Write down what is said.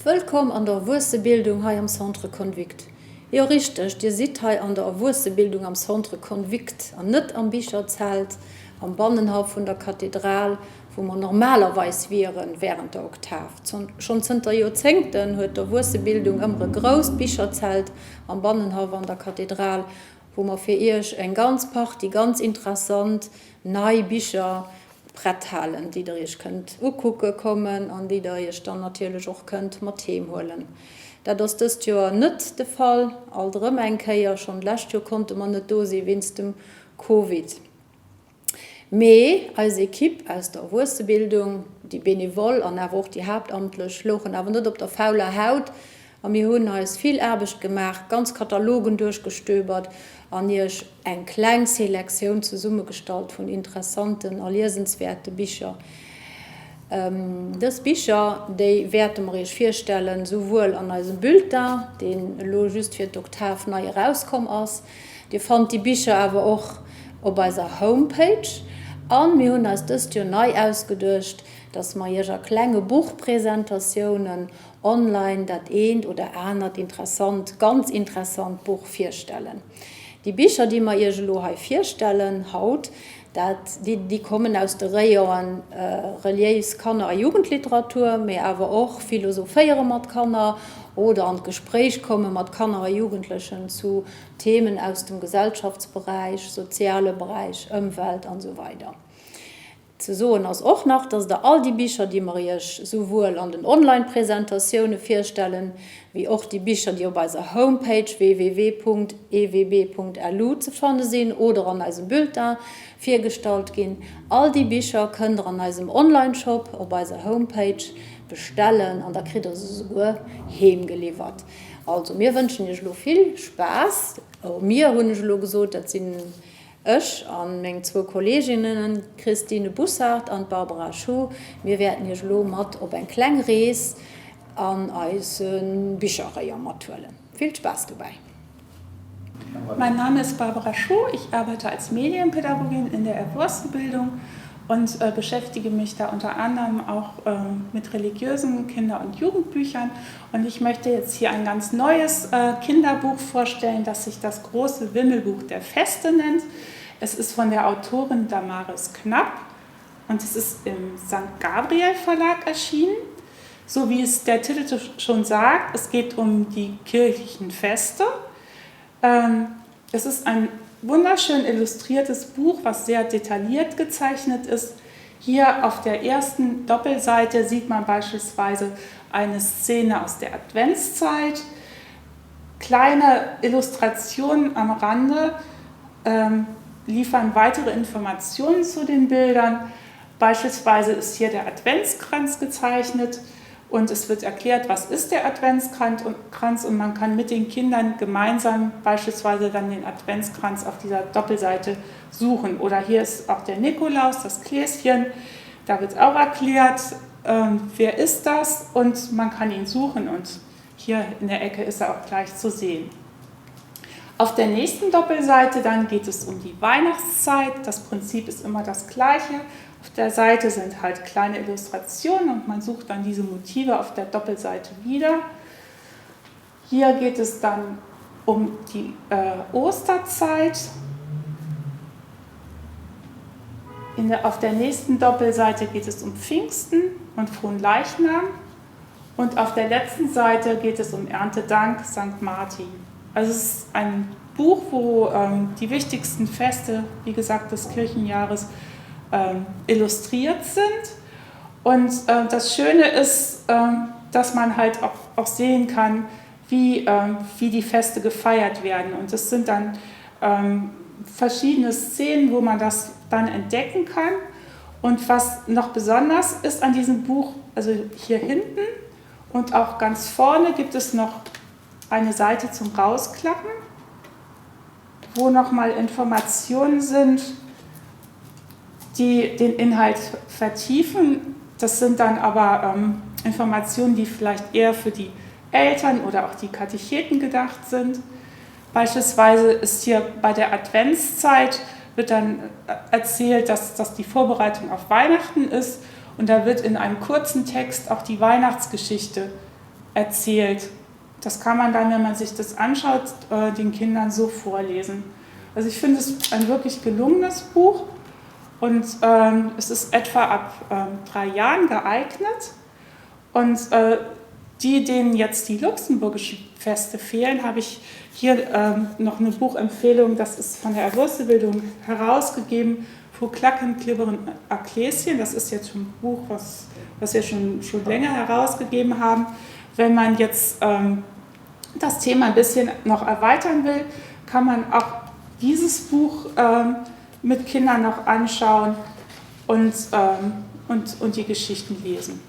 Willkommen an der Wursebildung hier am Centre Convict. Ja, richtig, ihr seid hier an der Wursebildung am Centre Convict und nicht am Bischerzelt, am Bannenhof von der Kathedrale, wo man normalerweise wären während der Oktav. Schon sind der Jahrzehnten hat der Wursebildung immer ein großes Bischerzelt am Bannenhof an der Kathedrale, wo man für euch ein ganz Party, ganz interessant, neue Bücher Bretthalen, die ihr könnt angucken kommen und die ihr dann natürlich auch könnt mit heimholen. Das ist ja nicht der Fall. Alle Menke schon letztes Jahr konnte man nicht da sein, wegen dem Covid. Aber als Equipe aus der Wursebildung, die Benevol und auch die Hauptamtlichen, schluchen aber nicht auf der faulen Haut. Und wir haben uns viel Arbeit gemacht, ganz Katalogen durchgestöbert und ich eine kleine Selektion zusammengestellt von interessanten und lesenswerten Büchern. Das Bücher, die werden wir euch vorstellen, sowohl an unserem Bulletin, den just für die Oktav neu rauskommen ist. Ihr findet die Bücher aber auch auf unserer Homepage. Und wir haben uns das Jahr neu ausgedacht, dass wir hier kleine Buchpräsentationen online das ein oder andere ganz interessant Buch vorstellen. Die Bücher, die wir hier vorstellen, die kommen aus der Reihe Reliefs, Kanner und Jugendliteratur, aber auch Philosophieren mit Kanner oder an Gespräch kommen mit Kanner und Jugendlichen zu Themen aus dem Gesellschaftsbereich, sozialen Bereich, Umwelt und so weiter. Zu sagen ist auch noch, dass da all die Bücher, die wir sowohl an den Online-Präsentationen vorstellen, wie auch die Bücher, die auf unserer Homepage www.ewb.lu zu finden sind oder an unserem Bulletin vorgestellt gehen. All die Bücher könnt ihr an unserem Online-Shop auf unserer Homepage bestellen und da kriegt ihr sie sogar heimgeliefert. Also, wir wünschen euch viel Spaß. Auch wir haben schon gesagt, das sind ich und meine zwei Kolleginnen, Christine Bussard und Barbara Schuh, wir werden hier mit auf eine kleine Reise an unseren Bücherreihe mitholen. Viel Spaß dabei. Mein Name ist Barbara Schuh, ich arbeite als Medienpädagogin in der Wursebildung und beschäftige mich da unter anderem auch mit religiösen Kinder- und Jugendbüchern. Und ich möchte jetzt hier ein ganz neues Kinderbuch vorstellen, das sich das große Wimmelbuch der Feste nennt. Es ist von der Autorin Damaris Knapp und es ist im St. Gabriel Verlag erschienen. So wie es der Titel schon sagt, es geht um die kirchlichen Feste. Es ist ein wunderschön illustriertes Buch, was sehr detailliert gezeichnet ist. Hier auf der ersten Doppelseite sieht man beispielsweise eine Szene aus der Adventszeit. Kleine Illustrationen am Rande liefern weitere Informationen zu den Bildern. Beispielsweise ist hier der Adventskranz gezeichnet und es wird erklärt, was ist der Adventskranz und man kann mit den Kindern gemeinsam beispielsweise dann den Adventskranz auf dieser Doppelseite suchen. Oder hier ist auch der Nikolaus, das Gläschen, da wird auch erklärt, wer ist das und man kann ihn suchen und hier in der Ecke ist er auch gleich zu sehen. Auf der nächsten Doppelseite dann geht es um die Weihnachtszeit. Das Prinzip ist immer das gleiche. Auf der Seite sind halt kleine Illustrationen und man sucht dann diese Motive auf der Doppelseite wieder. Hier geht es dann um die Osterzeit. Auf der nächsten Doppelseite geht es um Pfingsten und Fronleichnam. Und auf der letzten Seite geht es um Erntedank, St. Martin. Also es ist ein Buch, wo die wichtigsten Feste, wie gesagt, des Kirchenjahres illustriert sind. Und das Schöne ist, dass man halt auch sehen kann, wie die Feste gefeiert werden. Und es sind dann verschiedene Szenen, wo man das dann entdecken kann. Und was noch besonders ist an diesem Buch, also hier hinten und auch ganz vorne gibt es noch eine Seite zum Rausklappen, wo nochmal Informationen sind, die den Inhalt vertiefen. Das sind dann aber Informationen, die vielleicht eher für die Eltern oder auch die Katecheten gedacht sind. Beispielsweise ist hier bei der Adventszeit wird dann erzählt, dass das die Vorbereitung auf Weihnachten ist Und da wird in einem kurzen Text auch die Weihnachtsgeschichte erzählt. Das kann man dann, wenn man sich das anschaut, den Kindern so vorlesen. Also ich finde es ein wirklich gelungenes Buch und es ist etwa ab 3 Jahren geeignet. Und denen jetzt die luxemburgischen Feste fehlen, habe ich hier noch eine Buchempfehlung, das ist von der Erwurstebildung herausgegeben, Vor Klacken, Klibberen, Akkläschen. Das ist jetzt schon ein Buch, was wir schon länger herausgegeben haben. Wenn man jetzt das Thema ein bisschen noch erweitern will, kann man auch dieses Buch mit Kindern noch anschauen und die Geschichten lesen.